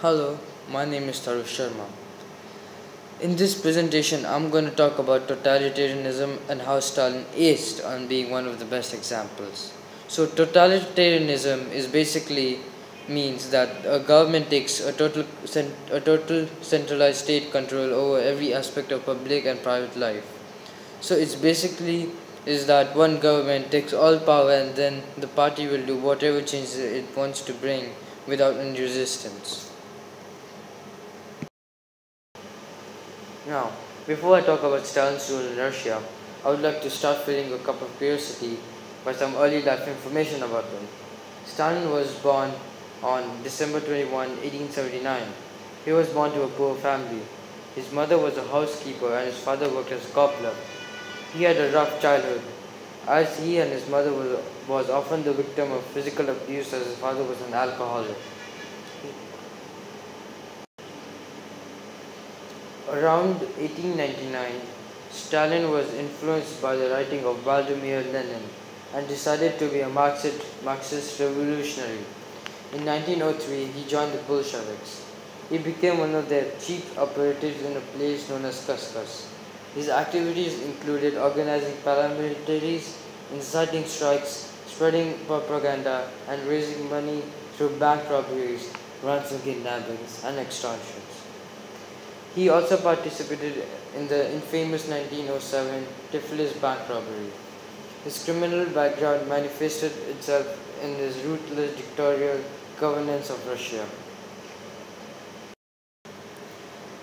Hello, my name is Tarush. In this presentation, I'm going to talk about totalitarianism and how Stalin aced on being one of the best examples. So, totalitarianism is basically means that a government takes a total centralized state control over every aspect of public and private life. So, it's basically is that one government takes all power and then the party will do whatever changes it wants to bring without any resistance. Now, before I talk about Stalin's rule in Russia, I would like to start filling a cup of curiosity by some early life information about him. Stalin was born on December 21, 1879. He was born to a poor family. His mother was a housekeeper and his father worked as a cobbler. He had a rough childhood, as he and his mother was often the victim of physical abuse as his father was an alcoholic. Around 1899, Stalin was influenced by the writing of Vladimir Lenin and decided to be a Marxist revolutionary. In 1903, he joined the Bolsheviks. He became one of their chief operatives in a place known as Kaskas. His activities included organizing paramilitaries, inciting strikes, spreading propaganda, and raising money through bank robberies, ransom kidnappings, and extortions. He also participated in the infamous 1907 Tiflis bank robbery. His criminal background manifested itself in his ruthless dictatorial governance of Russia.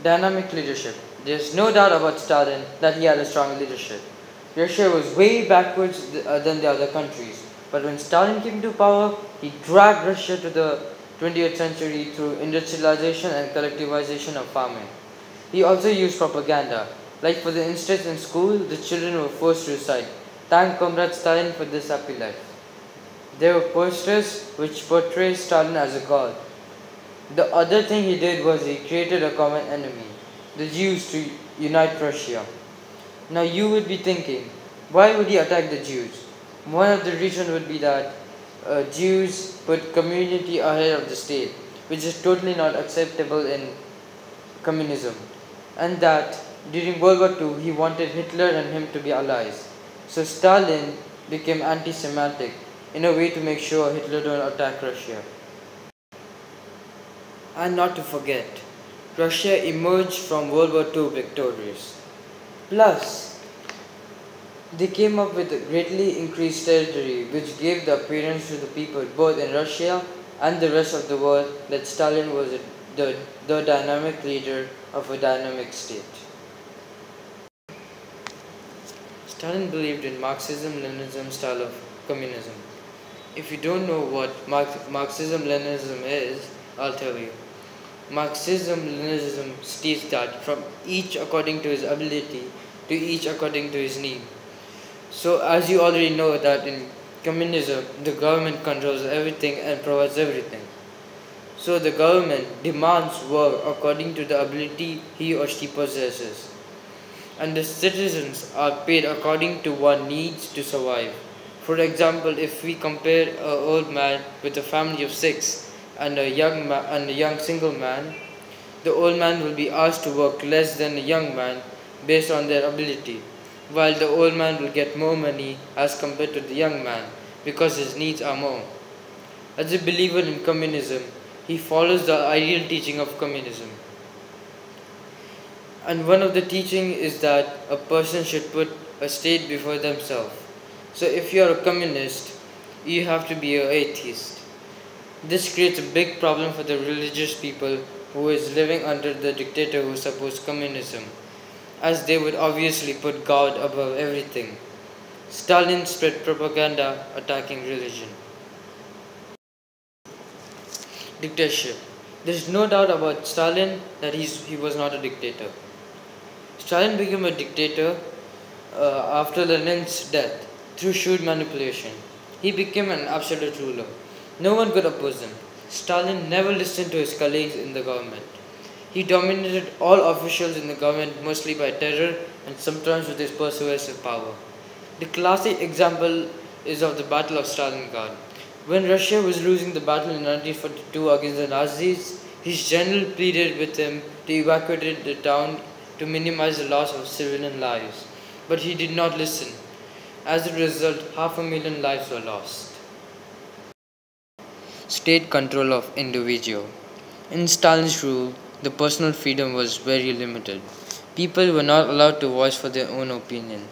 Dynamic leadership. There's no doubt about Stalin that he had a strong leadership. Russia was way backwards than the other countries, but when Stalin came to power, he dragged Russia to the 20th century through industrialization and collectivization of farming. He also used propaganda, like for the instance in school, the children were forced to recite, "Thank Comrade Stalin for this happy life." There were posters which portray Stalin as a god. The other thing he did was he created a common enemy, the Jews, to unite Russia. Now you would be thinking, why would he attack the Jews? One of the reasons would be that Jews put community ahead of the state, which is totally not acceptable in communism. And that during World War II he wanted Hitler and him to be allies. So Stalin became anti-Semitic in a way to make sure Hitler don't attack Russia. And not to forget, Russia emerged from World War II victorious. Plus, they came up with a greatly increased territory which gave the appearance to the people both in Russia and the rest of the world that Stalin was the dynamic leader of a dynamic state. Stalin believed in Marxism-Leninism style of communism. If you don't know what Marxism-Leninism is, I'll tell you. Marxism-Leninism states that from each according to his ability to each according to his need. So as you already know that in communism, the government controls everything and provides everything. So the government demands work according to the ability he or she possesses. And the citizens are paid according to what needs to survive. For example, if we compare an old man with a family of 6 and a young single man, the old man will be asked to work less than the young man based on their ability, while the old man will get more money as compared to the young man because his needs are more. As a believer in communism, he follows the ideal teaching of communism. And one of the teaching is that a person should put a state before themselves. So if you are a communist, you have to be an atheist. This creates a big problem for the religious people who is living under the dictator who supports communism, as they would obviously put God above everything. Stalin spread propaganda attacking religion. Dictatorship. There is no doubt about Stalin that he was not a dictator. Stalin became a dictator after Lenin's death through shrewd manipulation. He became an absolute ruler. No one could oppose him. Stalin never listened to his colleagues in the government. He dominated all officials in the government mostly by terror and sometimes with his persuasive power. The classic example is of the Battle of Stalingrad. When Russia was losing the battle in 1942 against the Nazis, His general pleaded with him to evacuate the town to minimize the loss of civilian lives, but he did not listen. As a result, 500,000 lives were lost. State control of individual. In Stalin's rule, the personal freedom was very limited. People were not allowed to voice for their own opinion.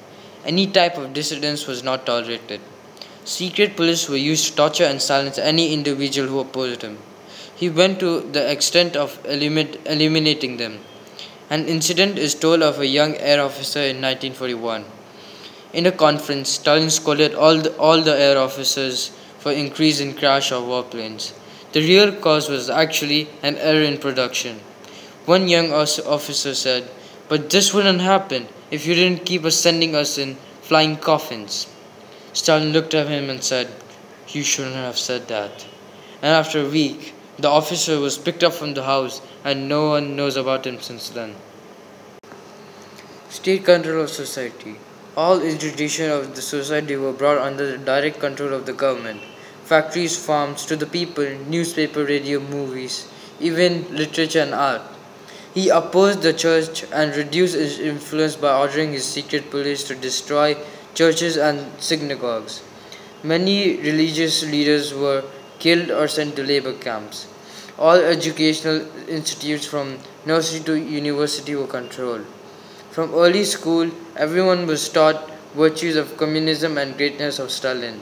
Any type of dissidence was not tolerated. Secret police were used to torture and silence any individual who opposed him. He went to the extent of eliminating them. An incident is told of a young air officer in 1941. In a conference, Stalin scolded all the air officers for increase in crash of warplanes. The real cause was actually an error in production. One young officer said, "But this wouldn't happen if you didn't keep sending us in flying coffins." Stalin looked at him and said, "You shouldn't have said that." And after a week, the officer was picked up from the house and no one knows about him since then. State control of society. All institutions of the society were brought under the direct control of the government. Factories, farms, to the people, newspaper, radio, movies, even literature and art. He opposed the church and reduced its influence by ordering his secret police to destroy churches and synagogues. Many religious leaders were killed or sent to labor camps. All educational institutes from nursery to university were controlled. From early school, everyone was taught virtues of communism and greatness of Stalin.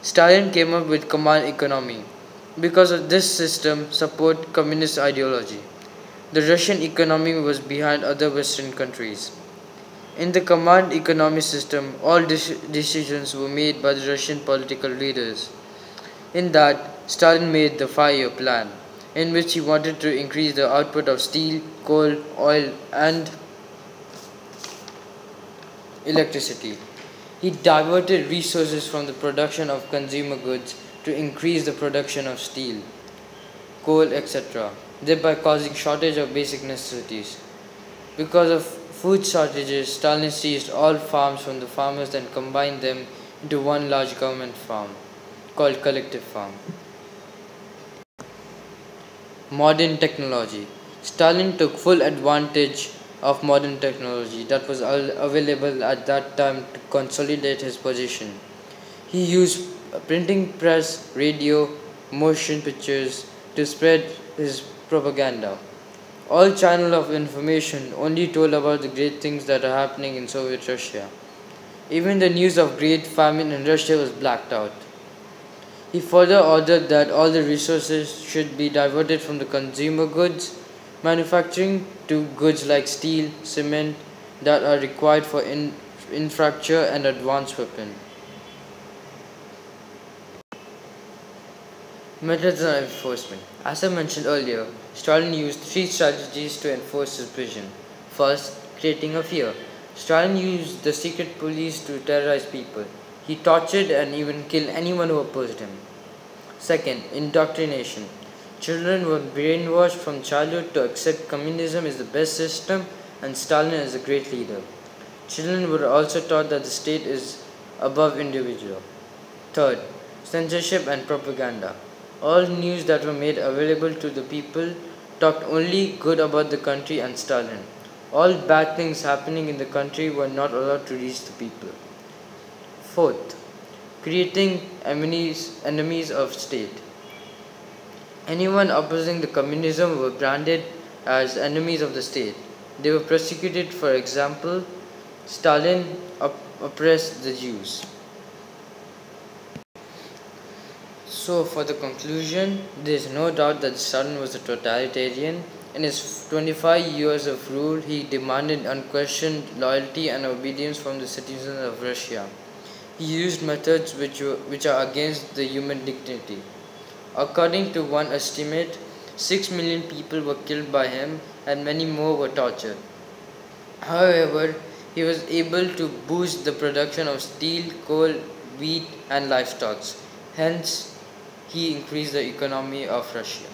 Stalin came up with command economy. Because of this system, support communist ideology. The Russian economy was behind other Western countries. In the command economy system, all decisions were made by the Russian political leaders. In that, Stalin made the 5-year plan, in which he wanted to increase the output of steel, coal, oil, and electricity. He diverted resources from the production of consumer goods to increase the production of steel, coal, etc., thereby causing shortage of basic necessities. Because of food shortages, Stalin seized all farms from the farmers and combined them into one large government farm, called collective farm. Modern technology. Stalin took full advantage of modern technology that was available at that time to consolidate his position. He used a printing press, radio, motion pictures to spread his propaganda. All channels of information only told about the great things that are happening in Soviet Russia. Even the news of great famine in Russia was blacked out. He further ordered that all the resources should be diverted from the consumer goods manufacturing to goods like steel, cement that are required for infrastructure and advanced weapons. Methods of enforcement. As I mentioned earlier, Stalin used 3 strategies to enforce his vision. First, creating a fear. Stalin used the secret police to terrorize people. He tortured and even killed anyone who opposed him. Second, indoctrination. Children were brainwashed from childhood to accept communism is the best system and Stalin is a great leader. Children were also taught that the state is above individual. Third, censorship and propaganda. All news that were made available to the people talked only good about the country and Stalin. All bad things happening in the country were not allowed to reach the people. Fourth, creating enemies of state. Anyone opposing the communism were branded as enemies of the state. They were persecuted. For example, Stalin oppressed the Jews. So for the conclusion, there is no doubt that Stalin was a totalitarian. In his 25 years of rule, he demanded unquestioned loyalty and obedience from the citizens of Russia. He used methods which are against the human dignity. According to one estimate, 6 million people were killed by him and many more were tortured. However, he was able to boost the production of steel, coal, wheat and livestock. Hence, he increased the economy of Russia.